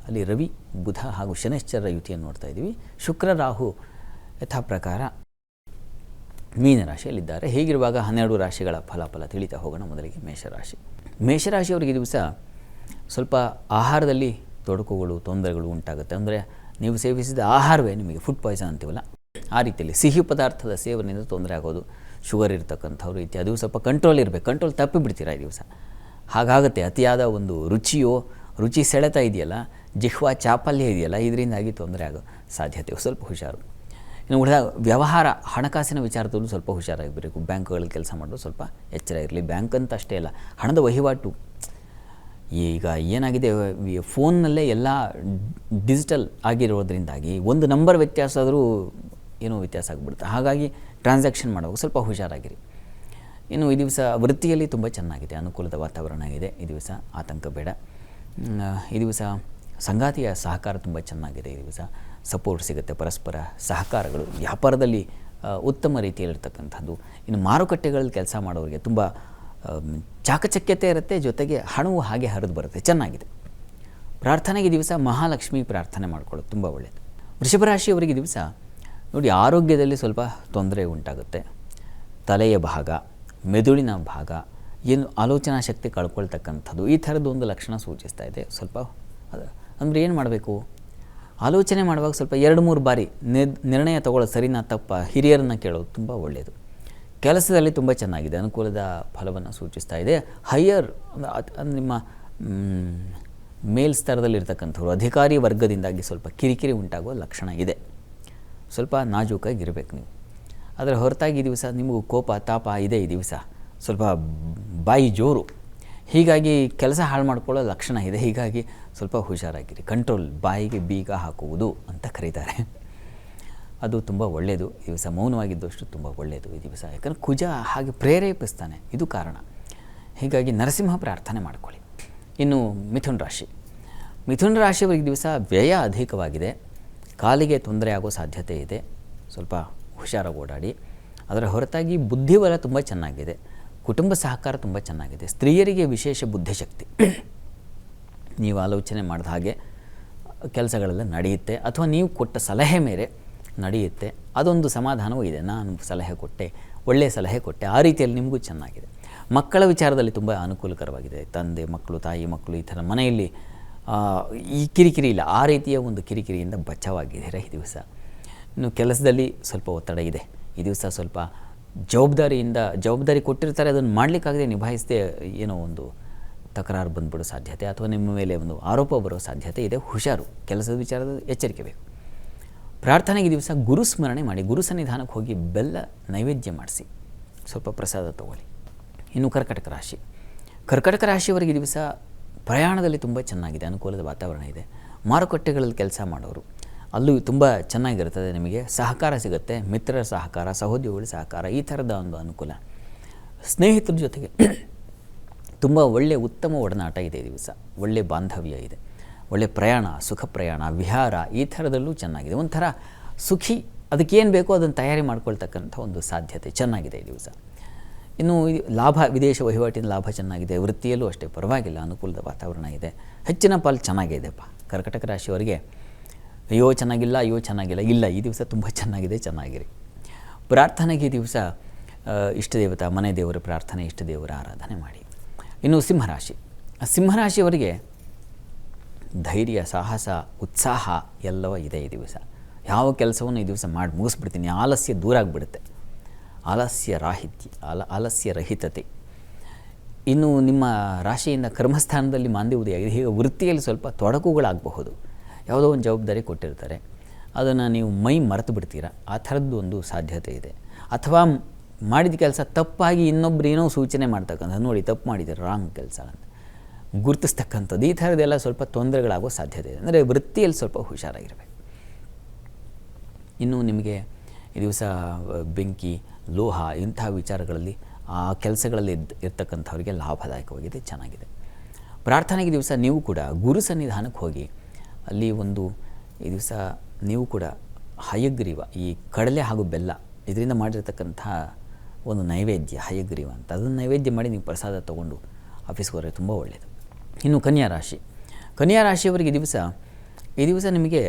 ಅಲ್ಲಿ ರವಿ, ಬುಧ ಹಾಗೂ ಶನೈಶ್ಚರ ಯುತಿಯನ್ನು ನೋಡ್ತಾ ಇದ್ದೀವಿ. ಶುಕ್ರ, ರಾಹು ಯಥಾ ಪ್ರಕಾರ ಮೀನರಾಶಿಯಲ್ಲಿದ್ದಾರೆ. ಹೀಗಿರುವಾಗ 12 ರಾಶಿಗಳ ಫಲಾಫಲ ತಿಳಿತಾ ಹೋಗೋಣ. ಮೊದಲಿಗೆ ಮೇಷರಾಶಿಯವರಿಗೆ ದಿವಸ ಸ್ವಲ್ಪ ಆಹಾರದಲ್ಲಿ ತೊಡಕುಗಳು, ತೊಂದರೆಗಳು ಉಂಟಾಗುತ್ತೆ. ಅಂದರೆ ನೀವು ಸೇವಿಸಿದ ಆಹಾರವೇ ನಿಮಗೆ ಫುಡ್ ಪಾಯ್ಸನ್ ಅಂತೀವಲ್ಲ, ಆ ರೀತಿಯಲ್ಲಿ ಸಿಹಿ ಪದಾರ್ಥದ ಸೇವನೆಯಿಂದ ತೊಂದರೆ ಆಗೋದು. ಶುಗರ್ ಇರ್ತಕ್ಕಂಥವ್ರು ಇತ್ಯಾದಿ ಸ್ವಲ್ಪ ಕಂಟ್ರೋಲ್ ಇರಬೇಕು. ಕಂಟ್ರೋಲ್ ತಪ್ಪಿಬಿಡ್ತೀರಾ ಈ ದಿವಸ, ಹಾಗಾಗುತ್ತೆ. ಅತಿಯಾದ ಒಂದು ರುಚಿ ಸೆಳೆತ ಇದೆಯಲ್ಲ, ಜಿಹ್ವಾ ಚಾಪಲ್ಯ ಇದೆಯಲ್ಲ, ಇದರಿಂದಾಗಿ ತೊಂದರೆ ಆಗೋ ಸಾಧ್ಯತೆ. ಸ್ವಲ್ಪ ಹುಷಾರು. ಇನ್ನು ಉಳಿದ ವ್ಯವಹಾರ, ಹಣಕಾಸಿನ ವಿಚಾರದಲ್ಲೂ ಸ್ವಲ್ಪ ಹುಷಾರಾಗಿರಬೇಕು. ಬ್ಯಾಂಕ್ಗಳಲ್ಲಿ ಕೆಲಸ ಮಾಡೋದು ಸ್ವಲ್ಪ ಎಚ್ಚರ ಇರಲಿ. ಬ್ಯಾಂಕ್ ಅಂತ ಅಷ್ಟೇ ಅಲ್ಲ, ಹಣದ ವಹಿವಾಟು ಈಗ ಏನಾಗಿದೆ, ಫೋನ್ನಲ್ಲೇ ಎಲ್ಲ ಡಿಜಿಟಲ್ ಆಗಿರೋದ್ರಿಂದಾಗಿ ಒಂದು ನಂಬರ್ ವ್ಯತ್ಯಾಸ ಆದರೂ ಏನೋ ವ್ಯತ್ಯಾಸ ಆಗಿಬಿಡುತ್ತೆ. ಹಾಗಾಗಿ ಟ್ರಾನ್ಸಾಕ್ಷನ್ ಮಾಡುವಾಗ ಸ್ವಲ್ಪ ಹುಷಾರಾಗಿರಿ. ಇನ್ನು ಈ ದಿವಸ ವೃತ್ತಿಯಲ್ಲಿ ತುಂಬ ಚೆನ್ನಾಗಿದೆ, ಅನುಕೂಲದ ವಾತಾವರಣ ಇದೆ. ಈ ದಿವಸ ಆತಂಕ ಬೇಡ. ಈ ದಿವಸ ಸಂಗಾತಿಯ ಸಹಕಾರ ತುಂಬ ಚೆನ್ನಾಗಿದೆ. ಈ ದಿವಸ ಸಪೋರ್ಟ್ ಸಿಗುತ್ತೆ, ಪರಸ್ಪರ ಸಹಕಾರಗಳು, ವ್ಯಾಪಾರದಲ್ಲಿ ಉತ್ತಮ ರೀತಿಯಲ್ಲಿರ್ತಕ್ಕಂಥದ್ದು. ಇನ್ನು ಮಾರುಕಟ್ಟೆಗಳಲ್ಲಿ ಕೆಲಸ ಮಾಡೋರಿಗೆ ತುಂಬ ಚಾಕಚಕ್ಯತೆ ಇರುತ್ತೆ, ಜೊತೆಗೆ ಹಣವು ಹಾಗೆ ಹರಿದು ಬರುತ್ತೆ, ಚೆನ್ನಾಗಿದೆ. ಪ್ರಾರ್ಥನೆಗೆ ದಿವಸ ಮಹಾಲಕ್ಷ್ಮಿ ಪ್ರಾರ್ಥನೆ ಮಾಡ್ಕೊಳ್ಳೋದು ತುಂಬ ಒಳ್ಳೆಯದು. ವೃಷಭ ರಾಶಿಯವರಿಗೆ ದಿವಸ ನೋಡಿ, ಆರೋಗ್ಯದಲ್ಲಿ ಸ್ವಲ್ಪ ತೊಂದರೆ ಉಂಟಾಗುತ್ತೆ. ತಲೆಯ ಭಾಗ, ಮೆದುಳಿನ ಭಾಗ, ಏನು ಆಲೋಚನಾ ಶಕ್ತಿ ಕಳ್ಕೊಳ್ತಕ್ಕಂಥದ್ದು, ಈ ಥರದ್ದು ಒಂದು ಲಕ್ಷಣ ಸೂಚಿಸ್ತಾ ಇದೆ. ಸ್ವಲ್ಪ ಅಂದರೆ ಏನು ಮಾಡಬೇಕು, ಆಲೋಚನೆ ಮಾಡುವಾಗ ಸ್ವಲ್ಪ 2-3 ಬಾರಿ ನಿರ್ಣಯ ತಗೊಳ್ಳೋದು ಸರಿನಾ ತಪ್ಪ ಹಿರಿಯರನ್ನು ಕೇಳೋದು ತುಂಬ ಒಳ್ಳೆಯದು. ಕೆಲಸದಲ್ಲಿ ತುಂಬ ಚೆನ್ನಾಗಿದೆ, ಅನುಕೂಲದ ಫಲವನ್ನು ಸೂಚಿಸ್ತಾ ಇದೆ. ಹೈಯರ್ ನಿಮ್ಮ ಮೇಲ್ಸ್ತರದಲ್ಲಿರ್ತಕ್ಕಂಥವ್ರು, ಅಧಿಕಾರಿ ವರ್ಗದಿಂದಾಗಿ ಸ್ವಲ್ಪ ಕಿರಿಕಿರಿ ಉಂಟಾಗುವ ಲಕ್ಷಣ ಇದೆ. ಸ್ವಲ್ಪ ನಾಜೂಕಾಗಿರಬೇಕು ನೀವು. ಅದರ ಹೊರತಾಗಿ ಈ ದಿವಸ ನಿಮಗೂ ಕೋಪ ತಾಪ ಇದೆ. ಈ ದಿವಸ ಸ್ವಲ್ಪ ಬಾಯಿ ಜೋರು, ಹೀಗಾಗಿ ಕೆಲಸ ಹಾಳು ಮಾಡ್ಕೊಳ್ಳೋ ಲಕ್ಷಣ ಇದೆ. ಹೀಗಾಗಿ ಸ್ವಲ್ಪ ಹುಷಾರಾಗಿರಿ. ಕಂಟ್ರೋಲ್, ಬಾಯಿಗೆ ಬೀಗ ಹಾಕುವುದು ಅಂತ ಕರೀತಾರೆ, ಅದು ತುಂಬ ಒಳ್ಳೆಯದು. ಈ ದಿವಸ ಮೌನವಾಗಿದ್ದಷ್ಟು ತುಂಬ ಒಳ್ಳೆಯದು ಈ ದಿವಸ. ಯಾಕಂದರೆ ಕುಜ ಹಾಗೆ ಪ್ರೇರೇಪಿಸ್ತಾನೆ, ಇದು ಕಾರಣ. ಹೀಗಾಗಿ ನರಸಿಂಹ ಪ್ರಾರ್ಥನೆ ಮಾಡ್ಕೊಳ್ಳಿ. ಇನ್ನು ಮಿಥುನ ರಾಶಿಯವರಿಗೆ ದಿವಸ ವ್ಯಯ ಅಧಿಕವಾಗಿದೆ, ಕಾಲಿಗೆ ತೊಂದರೆ ಆಗೋ ಸಾಧ್ಯತೆ ಇದೆ. ಸ್ವಲ್ಪ ಹುಷಾರಾಗಿ ಓಡಾಡಿ. ಅದರ ಹೊರತಾಗಿ ಬುದ್ಧಿಬಲ ತುಂಬ ಚೆನ್ನಾಗಿದೆ, ಕುಟುಂಬ ಸಹಕಾರ ತುಂಬ ಚೆನ್ನಾಗಿದೆ. ಸ್ತ್ರೀಯರಿಗೆ ವಿಶೇಷ ಬುದ್ಧಿಶಕ್ತಿ, ನೀವು ಆಲೋಚನೆ ಮಾಡಿದ ಹಾಗೆ ಕೆಲಸಗಳೆಲ್ಲ ನಡೆಯುತ್ತೆ, ಅಥವಾ ನೀವು ಕೊಟ್ಟ ಸಲಹೆ ಮೇರೆ ನಡೆಯುತ್ತೆ. ಅದೊಂದು ಸಮಾಧಾನವೂ ಇದೆ. ನಾನು ಸಲಹೆ ಕೊಟ್ಟೆ, ಒಳ್ಳೆಯ ಸಲಹೆ ಕೊಟ್ಟೆ, ಆ ರೀತಿಯಲ್ಲಿ ನಿಮಗೂ ಚೆನ್ನಾಗಿದೆ. ಮಕ್ಕಳ ವಿಚಾರದಲ್ಲಿ ತುಂಬ ಅನುಕೂಲಕರವಾಗಿದೆ. ತಂದೆ ಮಕ್ಕಳು, ತಾಯಿ ಮಕ್ಕಳು, ಈ ಥರ ಮನೆಯಲ್ಲಿ ಈ ಕಿರಿಕಿರಿ ಇಲ್ಲ, ಆ ರೀತಿಯ ಒಂದು ಕಿರಿಕಿರಿಯಿಂದ ಬಚಾವಾಗಿದ್ದೀರಾ ಈ ದಿವಸ. ಇನ್ನು ಕೆಲಸದಲ್ಲಿ ಸ್ವಲ್ಪ ಒತ್ತಡ ಇದೆ ಈ ದಿವಸ. ಸ್ವಲ್ಪ ಜವಾಬ್ದಾರಿ ಕೊಟ್ಟಿರ್ತಾರೆ, ಅದನ್ನು ಮಾಡಲಿಕ್ಕಾಗದೆ ನಿಭಾಯಿಸದೆ ಏನೋ ಒಂದು ತಕರಾರು ಬಂದ್ಬಿಡೋ ಸಾಧ್ಯತೆ ಅಥವಾ ನಿಮ್ಮ ಮೇಲೆ ಒಂದು ಆರೋಪ ಬರೋ ಸಾಧ್ಯತೆ ಇದೆ. ಹುಷಾರು, ಕೆಲಸದ ವಿಚಾರದ ಎಚ್ಚರಿಕೆ ಬೇಕು. ಪ್ರಾರ್ಥನೆಗೆ ದಿವಸ ಗುರು ಸ್ಮರಣೆ ಮಾಡಿ, ಗುರು ಸನ್ನಿಧಾನಕ್ಕೆ ಹೋಗಿ ಬೆಲ್ಲ ನೈವೇದ್ಯ ಮಾಡಿಸಿ, ಸ್ವಲ್ಪ ಪ್ರಸಾದ ತಗೊಳ್ಳಿ. ಇನ್ನು ಕರ್ಕಟಕ ರಾಶಿಯವರಿಗೆ ದಿವಸ ಪ್ರಯಾಣದಲ್ಲಿ ತುಂಬ ಚೆನ್ನಾಗಿದೆ, ಅನುಕೂಲದ ವಾತಾವರಣ ಇದೆ. ಮಾರುಕಟ್ಟೆಗಳಲ್ಲಿ ಕೆಲಸ ಮಾಡೋರು ಅಲ್ಲೂ ತುಂಬ ಚೆನ್ನಾಗಿರ್ತದೆ, ನಿಮಗೆ ಸಹಕಾರ ಸಿಗುತ್ತೆ, ಮಿತ್ರರ ಸಹಕಾರ, ಸಹೋದ್ಯೋಗಿಗಳ ಸಹಕಾರ, ಈ ಥರದ ಒಂದು ಅನುಕೂಲ. ಸ್ನೇಹಿತರ ಜೊತೆಗೆ ತುಂಬ ಒಳ್ಳೆಯ ಉತ್ತಮ ಒಡನಾಟ ಇದೆ ಈ ದಿವಸ, ಒಳ್ಳೆಯ ಬಾಂಧವ್ಯ ಇದೆ, ಒಳ್ಳೆಯ ಪ್ರಯಾಣ, ಸುಖ ಪ್ರಯಾಣ, ವಿಹಾರ ಈ ಥರದಲ್ಲೂ ಚೆನ್ನಾಗಿದೆ. ಒಂಥರ ಸುಖಿ, ಅದಕ್ಕೇನು ಬೇಕೋ ಅದನ್ನು ತಯಾರಿ ಮಾಡ್ಕೊಳ್ತಕ್ಕಂಥ ಒಂದು ಸಾಧ್ಯತೆ ಚೆನ್ನಾಗಿದೆ ಈ ದಿವಸ. ಇನ್ನು ಲಾಭ, ವಿದೇಶ ವಹಿವಾಟಿನ ಲಾಭ ಚೆನ್ನಾಗಿದೆ, ವೃತ್ತಿಯಲ್ಲೂ ಅಷ್ಟೇ ಪರವಾಗಿಲ್ಲ, ಅನುಕೂಲದ ವಾತಾವರಣ ಇದೆ. ಹೆಚ್ಚಿನ ಪಾಲು ಚೆನ್ನಾಗೇ ಇದೆಪ್ಪ. ಕರ್ಕಟಕ ರಾಶಿಯವರಿಗೆ ಅಯ್ಯೋ ಚೆನ್ನಾಗಿಲ್ಲ, ಇಲ್ಲ, ಈ ದಿವಸ ತುಂಬ ಚೆನ್ನಾಗಿದೆ, ಚೆನ್ನಾಗಿರಿ. ಪ್ರಾರ್ಥನೆಗೆ ಈ ದಿವಸ ಇಷ್ಟ ದೇವತಾ, ಮನೆ ದೇವರ ಪ್ರಾರ್ಥನೆ, ಇಷ್ಟ ದೇವರ ಆರಾಧನೆ ಮಾಡಿ. ಇನ್ನು ಸಿಂಹರಾಶಿಯವರಿಗೆ ಧೈರ್ಯ, ಸಾಹಸ, ಉತ್ಸಾಹ ಎಲ್ಲವೂ ಇದೆ ಈ ದಿವಸ. ಯಾವ ಕೆಲಸವನ್ನು ಈ ದಿವಸ ಮಾಡಿ ಮುಗಿಸ್ಬಿಡ್ತೀನಿ, ಆಲಸ್ಯ ದೂರ ಆಗಿಬಿಡುತ್ತೆ, ಆಲಸ್ಯ ರಹಿತತೆ. ಇನ್ನು ನಿಮ್ಮ ರಾಶಿಯಿಂದ ಕರ್ಮಸ್ಥಾನದಲ್ಲಿ ಮಾಂದ್ಯವುದೆಯಾಗಿದೆ. ಹೀಗೆ ವೃತ್ತಿಯಲ್ಲಿ ಸ್ವಲ್ಪ ತೊಡಕುಗಳಾಗಬಹುದು. ಯಾವುದೋ ಒಂದು ಜವಾಬ್ದಾರಿ ಕೊಟ್ಟಿರ್ತಾರೆ, ಅದನ್ನು ನೀವು ಮರೆತು ಬಿಡ್ತೀರಾ, ಆ ಥರದ್ದು ಒಂದು ಸಾಧ್ಯತೆ ಇದೆ. ಅಥವಾ ಮಾಡಿದ ಕೆಲಸ ತಪ್ಪಾಗಿ ಇನ್ನೊಬ್ರು ಏನೋ ಸೂಚನೆ ಮಾಡ್ತಕ್ಕಂಥದ್ದು, ನೋಡಿ ತಪ್ಪು ಮಾಡಿದ್ದಾರೆ, ರಾಂಗ್ ಕೆಲಸ ಅಂತ ಗುರುತಿಸ್ತಕ್ಕಂಥದ್ದು, ಈ ಥರದ್ದೆಲ್ಲ ಸ್ವಲ್ಪ ತೊಂದರೆಗಳಾಗೋ ಸಾಧ್ಯತೆ ಇದೆ. ಅಂದರೆ ವೃತ್ತಿಯಲ್ಲಿ ಸ್ವಲ್ಪ ಹುಷಾರಾಗಿರಬೇಕು. ಇನ್ನು ನಿಮಗೆ ಈ ದಿವಸ ಬೆಂಕಿ, ಲೋಹ ಇಂಥ ವಿಚಾರಗಳಲ್ಲಿ, ಆ ಕೆಲಸಗಳಲ್ಲಿ ಇರ್ತಕ್ಕಂಥವ್ರಿಗೆ ಲಾಭದಾಯಕವಾಗಿದೆ, ಚೆನ್ನಾಗಿದೆ. ಪ್ರಾರ್ಥನೆಗೆ ದಿವಸ ನೀವು ಕೂಡ ಗುರು ಸನ್ನಿಧಾನಕ್ಕೆ ಹೋಗಿ, ಅಲ್ಲಿ ಈ ದಿವಸ ನೀವು ಕೂಡ ಹಯಗ್ರೀವ, ಈ ಕಡಲೆ ಹಾಗೂ ಬೆಲ್ಲ ಇದರಿಂದ ಮಾಡಿರ್ತಕ್ಕಂಥ ಒಂದು ನೈವೇದ್ಯ ಹಯಗ್ರೀವ ಅಂತ, ಅದನ್ನು ನೈವೇದ್ಯ ಮಾಡಿ ನೀವು ಪ್ರಸಾದ ತೊಗೊಂಡು ಆಫೀಸ್ಗೆ ಹೋದರೆ ತುಂಬ ಒಳ್ಳೆಯದು. ಇನ್ನು ಕನ್ಯಾ ರಾಶಿಯವರಿಗೆ ಈ ದಿವಸ ನಿಮಗೆ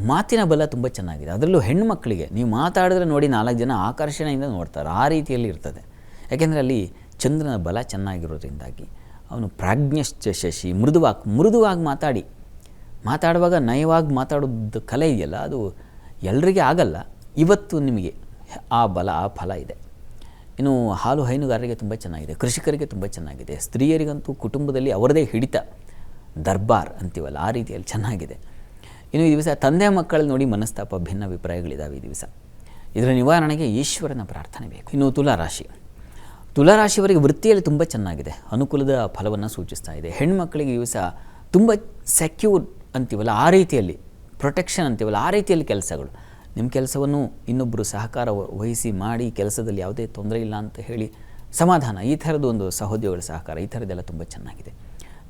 ಮಾತಿನ ಬಲ ತುಂಬ ಚೆನ್ನಾಗಿದೆ. ಅದರಲ್ಲೂ ಹೆಣ್ಣು ಮಕ್ಕಳಿಗೆ ನೀವು ಮಾತಾಡಿದ್ರೆ ನೋಡಿ 4 ಜನ ಆಕರ್ಷಣೆಯಿಂದ ನೋಡ್ತಾರೆ, ಆ ರೀತಿಯಲ್ಲಿ ಇರ್ತದೆ. ಯಾಕೆಂದರೆ ಅಲ್ಲಿ ಚಂದ್ರನ ಬಲ ಚೆನ್ನಾಗಿರೋದ್ರಿಂದಾಗಿ ಅವನು ಪ್ರಾಜ್ಞಶ್ಚ ಶಶಿ, ಮೃದುವಾಗಿ ಮಾತಾಡುವಾಗ ನಯವಾಗಿ ಮಾತಾಡೋದು ಕಲೆ ಇದೆಯಲ್ಲ, ಅದು ಎಲ್ರಿಗೆ ಆಗಲ್ಲ. ಇವತ್ತು ನಿಮಗೆ ಆ ಫಲ ಇದೆ. ಇನ್ನು ಹಾಲು ಹೈನುಗಾರರಿಗೆ ತುಂಬ ಚೆನ್ನಾಗಿದೆ, ಕೃಷಿಕರಿಗೆ ತುಂಬ ಚೆನ್ನಾಗಿದೆ, ಸ್ತ್ರೀಯರಿಗಂತೂ ಕುಟುಂಬದಲ್ಲಿ ಅವರದೇ ಹಿಡಿತ, ದರ್ಬಾರ್ ಅಂತೀವಲ್ಲ, ಆ ರೀತಿಯಲ್ಲಿ ಚೆನ್ನಾಗಿದೆ. ಇನ್ನು ಈ ದಿವಸ ತಂದೆ ಮಕ್ಕಳಲ್ಲಿ ನೋಡಿ ಮನಸ್ತಾಪ, ಭಿನ್ನಾಭಿಪ್ರಾಯಗಳಿದ್ದಾವೆ ಈ ದಿವಸ. ಇದರ ನಿವಾರಣೆಗೆ ಈಶ್ವರನ ಪ್ರಾರ್ಥನೆ ಬೇಕು. ಇನ್ನು ತುಲಾರಾಶಿಯವರಿಗೆ ವೃತ್ತಿಯಲ್ಲಿ ತುಂಬ ಚೆನ್ನಾಗಿದೆ, ಅನುಕೂಲದ ಫಲವನ್ನು ಸೂಚಿಸ್ತಾ ಇದೆ. ಹೆಣ್ಣುಮಕ್ಕಳಿಗೆ ಈ ದಿವಸ ತುಂಬ ಸೆಕ್ಯೂರ್ ಅಂತೀವಲ್ಲ, ಆ ರೀತಿಯಲ್ಲಿ ಪ್ರೊಟೆಕ್ಷನ್ ಅಂತೀವಲ್ಲ, ಆ ರೀತಿಯಲ್ಲಿ ಕೆಲಸಗಳು, ನಿಮ್ಮ ಕೆಲಸವನ್ನು ಇನ್ನೊಬ್ಬರು ಸಹಕಾರ ವಹಿಸಿ ಮಾಡಿ, ಕೆಲಸದಲ್ಲಿ ಯಾವುದೇ ತೊಂದರೆ ಇಲ್ಲ ಅಂತ ಹೇಳಿ ಸಮಾಧಾನ, ಈ ಥರದ್ದು ಒಂದು ಸಹೋದ್ಯೋಗಿಗಳ ಸಹಕಾರ, ಈ ಥರದ್ದೆಲ್ಲ ತುಂಬ ಚೆನ್ನಾಗಿದೆ.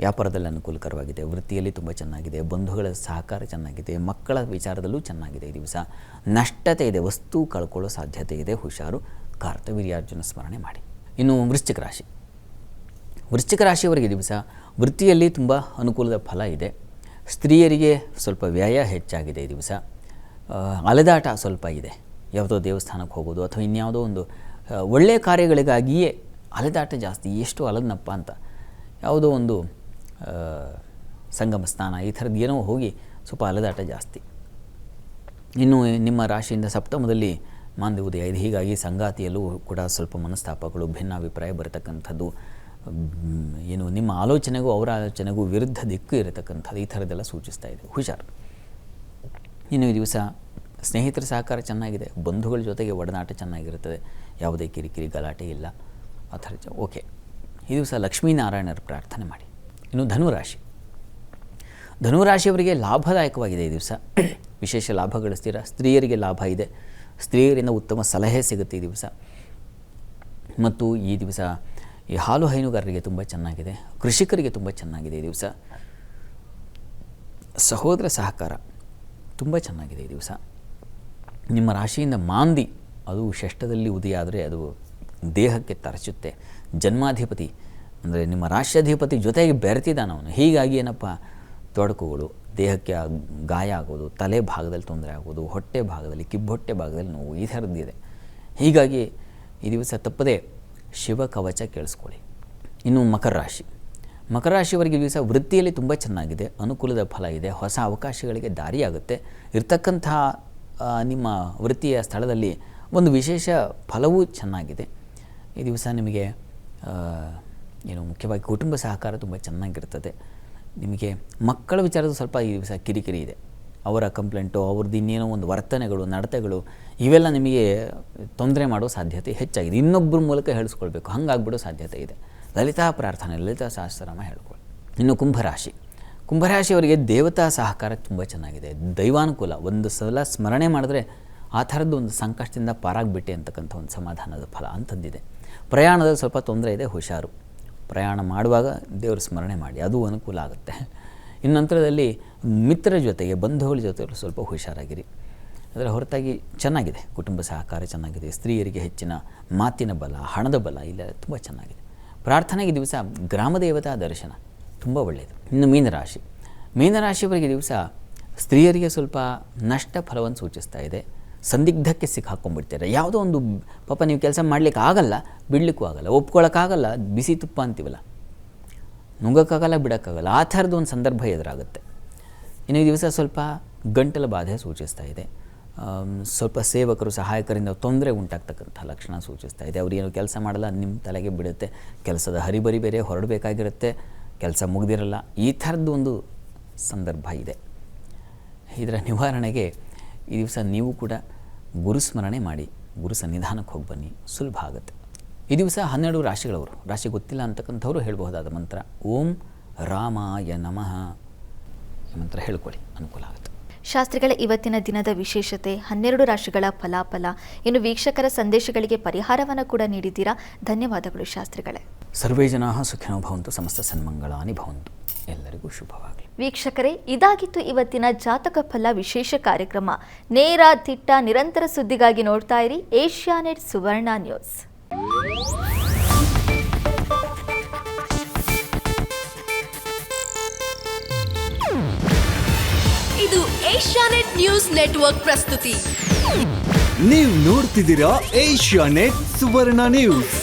ವ್ಯಾಪಾರದಲ್ಲಿ ಅನುಕೂಲಕರವಾಗಿದೆ, ವೃತ್ತಿಯಲ್ಲಿ ತುಂಬ ಚೆನ್ನಾಗಿದೆ, ಬಂಧುಗಳ ಸಹಕಾರ ಚೆನ್ನಾಗಿದೆ, ಮಕ್ಕಳ ವಿಚಾರದಲ್ಲೂ ಚೆನ್ನಾಗಿದೆ. ಈ ದಿವಸ ನಷ್ಟತೆ ಇದೆ, ವಸ್ತು ಕಳ್ಕೊಳ್ಳೋ ಸಾಧ್ಯತೆ ಇದೆ, ಹುಷಾರು. ಕಾರ್ತವೀರ್ಯಾರ್ಜುನ ಸ್ಮರಣೆ ಮಾಡಿ. ಇನ್ನು ವೃಶ್ಚಿಕ ರಾಶಿಯವರಿಗೆ ದಿವಸ ವೃತ್ತಿಯಲ್ಲಿ ತುಂಬ ಅನುಕೂಲದ ಫಲ ಇದೆ. ಸ್ತ್ರೀಯರಿಗೆ ಸ್ವಲ್ಪ ವ್ಯಯ ಹೆಚ್ಚಾಗಿದೆ ಈ ದಿವಸ, ಅಲೆದಾಟ ಸ್ವಲ್ಪ ಇದೆ. ಯಾವುದೋ ದೇವಸ್ಥಾನಕ್ಕೆ ಹೋಗೋದು ಅಥವಾ ಇನ್ಯಾವುದೋ ಒಂದು ಒಳ್ಳೆಯ ಕಾರ್ಯಗಳಿಗಾಗಿಯೇ ಅಲೆದಾಟ ಜಾಸ್ತಿ. ಎಷ್ಟು ಅಲದನಪ್ಪ ಅಂತ ಯಾವುದೋ ಒಂದು ಸಂಗಮ ಸ್ನಾನ ಈ ಥರದ್ದು ಏನೋ ಹೋಗಿ ಸ್ವಲ್ಪ ಅಲೆದಾಟ ಜಾಸ್ತಿ. ಇನ್ನು ನಿಮ್ಮ ರಾಶಿಯಿಂದ ಸಪ್ತಮದಲ್ಲಿ ಮಾಂದ್ಯ ಉದಯ ಇದೆ, ಹೀಗಾಗಿ ಸಂಗಾತಿಯಲ್ಲೂ ಕೂಡ ಸ್ವಲ್ಪ ಮನಸ್ತಾಪಗಳು, ಭಿನ್ನಾಭಿಪ್ರಾಯ ಬರತಕ್ಕಂಥದ್ದು, ಏನು ನಿಮ್ಮ ಆಲೋಚನೆಗೂ ಅವರ ಆಲೋಚನೆಗೂ ವಿರುದ್ಧ ದಿಕ್ಕು ಇರತಕ್ಕಂಥದ್ದು, ಈ ಥರದ್ದೆಲ್ಲ ಸೂಚಿಸ್ತಾ ಇದೆ, ಹುಷಾರು. ಇನ್ನು ಈ ದಿವಸ ಸ್ನೇಹಿತರ ಸಹಕಾರ ಚೆನ್ನಾಗಿದೆ, ಬಂಧುಗಳ ಜೊತೆಗೆ ಒಡನಾಟ ಚೆನ್ನಾಗಿರುತ್ತದೆ, ಯಾವುದೇ ಕಿರಿಕಿರಿ ಗಲಾಟೆ ಇಲ್ಲ, ಆ ಥರ ಓಕೆ. ಈ ದಿವಸ ಲಕ್ಷ್ಮೀನಾರಾಯಣರ ಪ್ರಾರ್ಥನೆ ಮಾಡಿ. ಇನ್ನು ಧನುರಾಶಿಯವರಿಗೆ ಲಾಭದಾಯಕವಾಗಿದೆ ಈ ದಿವಸ, ವಿಶೇಷ ಲಾಭ ಗಳಿಸ್ತೀರ. ಸ್ತ್ರೀಯರಿಗೆ ಲಾಭ ಇದೆ, ಸ್ತ್ರೀಯರಿಂದ ಉತ್ತಮ ಸಲಹೆ ಸಿಗುತ್ತೆ ಈ ದಿವಸ. ಮತ್ತು ಈ ದಿವಸ ಈ ಹಾಲು ಹೈನುಗಾರರಿಗೆ ತುಂಬ ಚೆನ್ನಾಗಿದೆ, ಕೃಷಿಕರಿಗೆ ತುಂಬ ಚೆನ್ನಾಗಿದೆ ಈ ದಿವಸ. ಸಹೋದರ ಸಹಕಾರ ತುಂಬ ಚೆನ್ನಾಗಿದೆ ಈ ದಿವಸ. ನಿಮ್ಮ ರಾಶಿಯಿಂದ ಮಾಂದಿ ಅದು ಷಷ್ಠದಲ್ಲಿ ಉದಯ ಆದರೆ ಅದು ದೇಹಕ್ಕೆ ತರಚುತ್ತೆ. ಜನ್ಮಾಧಿಪತಿ ಅಂದರೆ ನಿಮ್ಮ ರಾಶ್ಯಾಧಿಪತಿ ಜೊತೆಗೆ ಬೆರೆತಿದ್ದಾನೆ ಅವನು, ಹೀಗಾಗಿ ಏನಪ್ಪ ತೊಡಕುಗಳು, ದೇಹಕ್ಕೆ ಗಾಯ ಆಗೋದು, ತಲೆ ಭಾಗದಲ್ಲಿ ತೊಂದರೆ ಆಗೋದು, ಹೊಟ್ಟೆ ಭಾಗದಲ್ಲಿ, ಕಿಬ್ಬೊಟ್ಟೆ ಭಾಗದಲ್ಲಿ ನೋವು, ಈ ಥರದ್ದಿದೆ. ಹೀಗಾಗಿ ಈ ದಿವಸ ತಪ್ಪದೆ ಶಿವಕವಚ ಕೇಳಿಸ್ಕೊಳ್ಳಿ. ಇನ್ನು ಮಕರ ರಾಶಿಯವರಿಗೆ ಈ ದಿವಸ ವೃತ್ತಿಯಲ್ಲಿ ತುಂಬ ಚೆನ್ನಾಗಿದೆ, ಅನುಕೂಲದ ಫಲ ಇದೆ, ಹೊಸ ಅವಕಾಶಗಳಿಗೆ ದಾರಿಯಾಗುತ್ತೆ. ಇರ್ತಕ್ಕಂತಹ ನಿಮ್ಮ ವೃತ್ತಿಯ ಸ್ಥಳದಲ್ಲಿ ಒಂದು ವಿಶೇಷ ಫಲವೂ ಚೆನ್ನಾಗಿದೆ. ಈ ದಿವಸ ನಿಮಗೆ ಮುಖ್ಯವಾಗಿ ಕುಟುಂಬ ಸಹಕಾರ ತುಂಬ ಚೆನ್ನಾಗಿರ್ತದೆ. ನಿಮಗೆ ಮಕ್ಕಳ ವಿಚಾರದ ಸ್ವಲ್ಪ ಈ ದಿವಸ ಕಿರಿಕಿರಿ ಇದೆ. ಅವರ ಕಂಪ್ಲೇಂಟು, ಅವ್ರದ್ದು ಇನ್ನೇನೋ ಒಂದು ವರ್ತನೆಗಳು, ನಡತೆಗಳು ಇವೆಲ್ಲ ನಿಮಗೆ ತೊಂದರೆ ಮಾಡೋ ಸಾಧ್ಯತೆ ಹೆಚ್ಚಾಗಿದೆ. ಇನ್ನೊಬ್ಬರ ಮೂಲಕ ಹೇಳಿಸ್ಕೊಳ್ಬೇಕು, ಹಂಗಾಗ್ಬಿಡೋ ಸಾಧ್ಯತೆ ಇದೆ. ಲಲಿತಾ ಪ್ರಾರ್ಥನೆ, ಲಲಿತಾ ಸಹಸ್ರನಾಮ ಹೇಳ್ಕೊಳ್ಳಿ. ಇನ್ನು ಕುಂಭರಾಶಿಯವರಿಗೆ ದೇವತಾ ಸಹಕಾರ ತುಂಬ ಚೆನ್ನಾಗಿದೆ, ದೈವಾನುಕೂಲ. ಒಂದು ಸಲ ಸ್ಮರಣೆ ಮಾಡಿದ್ರೆ ಆ ಥರದ್ದು ಒಂದು ಸಂಕಷ್ಟದಿಂದ ಪಾರಾಗ್ಬಿಟ್ಟೆ ಅಂತಕ್ಕಂಥ ಒಂದು ಸಮಾಧಾನದ ಫಲ ಅಂಥದ್ದಿದೆ. ಪ್ರಯಾಣದಲ್ಲಿ ಸ್ವಲ್ಪ ತೊಂದರೆ ಇದೆ, ಹುಷಾರು. ಪ್ರಯಾಣ ಮಾಡುವಾಗ ದೇವರ ಸ್ಮರಣೆ ಮಾಡಿ, ಅದು ಅನುಕೂಲ ಆಗುತ್ತೆ. ಇನ್ನು ನಂತರದಲ್ಲಿ ಮಿತ್ರರ ಜೊತೆಗೆ, ಬಂಧುಗಳ ಜೊತೆ ಸ್ವಲ್ಪ ಹುಷಾರಾಗಿರಿ. ಅದರ ಹೊರತಾಗಿ ಚೆನ್ನಾಗಿದೆ, ಕುಟುಂಬ ಸಹಕಾರ ಚೆನ್ನಾಗಿದೆ. ಸ್ತ್ರೀಯರಿಗೆ ಹೆಚ್ಚಿನ ಮಾತಿನ ಬಲ, ಹಣದ ಬಲ ಇಲ್ಲ ತುಂಬ ಚೆನ್ನಾಗಿದೆ. ಪ್ರಾರ್ಥನೆಗೆ ದಿವಸ ಗ್ರಾಮ ದೇವತಾ ದರ್ಶನ ತುಂಬ ಒಳ್ಳೆಯದು. ಇನ್ನು ಮೀನರಾಶಿಯವರಿಗೆ ದಿವಸ ಸ್ತ್ರೀಯರಿಗೆ ಸ್ವಲ್ಪ ನಷ್ಟ ಫಲವನ್ನು ಸೂಚಿಸ್ತಾ ಇದೆ. ಸಂದಿಗ್ಧಕ್ಕೆ ಸಿಕ್ಕಾಕೊಂಡ್ಬಿಡ್ತಾರೆ. ಯಾವುದೋ ಒಂದು ಪಾಪ ನೀವು ಕೆಲಸ ಮಾಡಲಿಕ್ಕೆ ಆಗಲ್ಲ, ಬಿಡಲಿಕ್ಕೂ ಆಗಲ್ಲ, ಒಪ್ಕೊಳ್ಳೋಕ್ಕಾಗಲ್ಲ, ಬಿಸಿ ತುಪ್ಪ ಅಂತೀವಲ್ಲ, ನುಂಗೋಕ್ಕಾಗಲ್ಲ, ಬಿಡೋಕ್ಕಾಗಲ್ಲ, ಆ ಥರದ್ದು ಒಂದು ಸಂದರ್ಭ ಎದುರಾಗುತ್ತೆ. ಇನ್ನು ಈ ದಿವಸ ಸ್ವಲ್ಪ ಗಂಟಲ ಬಾಧೆ ಸೂಚಿಸ್ತಾ ಇದೆ. ಸ್ವಲ್ಪ ಸೇವಕರು, ಸಹಾಯಕರಿಂದ ತೊಂದರೆ ಉಂಟಾಗ್ತಕ್ಕಂಥ ಲಕ್ಷಣ ಸೂಚಿಸ್ತಾ ಇದೆ. ಅವ್ರು ಏನು ಕೆಲಸ ಮಾಡಲ್ಲ, ನಿಮ್ಮ ತಲೆಗೆ ಬಿಡುತ್ತೆ. ಕೆಲಸದ ಹರಿಬರಿ ಬೇರೆ, ಹೊರಡಬೇಕಾಗಿರುತ್ತೆ, ಕೆಲಸ ಮುಗ್ದಿರಲ್ಲ, ಈ ಥರದ್ದು ಒಂದು ಸಂದರ್ಭ ಇದೆ. ಇದರ ನಿವಾರಣೆಗೆ ಈ ದಿವಸ ನೀವು ಕೂಡ ಗುರುಸ್ಮರಣೆ ಮಾಡಿ, ಗುರು ಸನ್ನಿಧಾನಕ್ಕೆ ಹೋಗಿ ಬನ್ನಿ, ಸುಲಭ ಆಗುತ್ತೆ. ಈ ದಿವಸ 12 ರಾಶಿಗಳವರು, ರಾಶಿ ಗೊತ್ತಿಲ್ಲ ಅಂತಕ್ಕಂಥವ್ರು ಹೇಳಬಹುದಾದ ಮಂತ್ರ ಓಂ ರಾಮಾಯ ನಮಃ ಈ ಮಂತ್ರ ಹೇಳ್ಕೊಳ್ಳಿ, ಅನುಕೂಲ ಆಗುತ್ತೆ. ಶಾಸ್ತ್ರಿಗಳ ಇವತ್ತಿನ ದಿನದ ವಿಶೇಷತೆ, 12 ರಾಶಿಗಳ ಫಲಾಫಲ, ಇನ್ನು ವೀಕ್ಷಕರ ಸಂದೇಶಗಳಿಗೆ ಪರಿಹಾರವನ್ನು ಕೂಡ ನೀಡಿದ್ದೀರಾ. ಧನ್ಯವಾದಗಳು ಶಾಸ್ತ್ರಿಗಳೇ. ಸರ್ವೇ ಜನಾಃ ಸುಖಿನೋ ಭವಂತು, ಸಮಸ್ತ ಸನ್ಮಂಗಳಾನಿ ಭವಂತು. ಎಲ್ಲರಿಗೂ ಶುಭವಾಗಲಿ. ವೀಕ್ಷಕರೇ, ಇದಾಗಿತ್ತು ಇವತ್ತಿನ ಜಾತಕ ಫಲ ವಿಶೇಷ ಕಾರ್ಯಕ್ರಮ. ನೇರ, ದಿಟ್ಟ, ನಿರಂತರ ಸುದ್ದಿಗಾಗಿ ನೋಡ್ತಾ ಇರಿ ಏಷ್ಯಾನೆಟ್ ಸುವರ್ಣ ನ್ಯೂಸ್. ಇದು ಏಷ್ಯಾನೆಟ್ ನ್ಯೂಸ್ ನೆಟ್ವರ್ಕ್ ಪ್ರಸ್ತುತಿ. ನೀವು ನೋಡ್ತಿದ್ದೀರಾ ಏಷ್ಯಾನೆಟ್ ಸುವರ್ಣ ನ್ಯೂಸ್.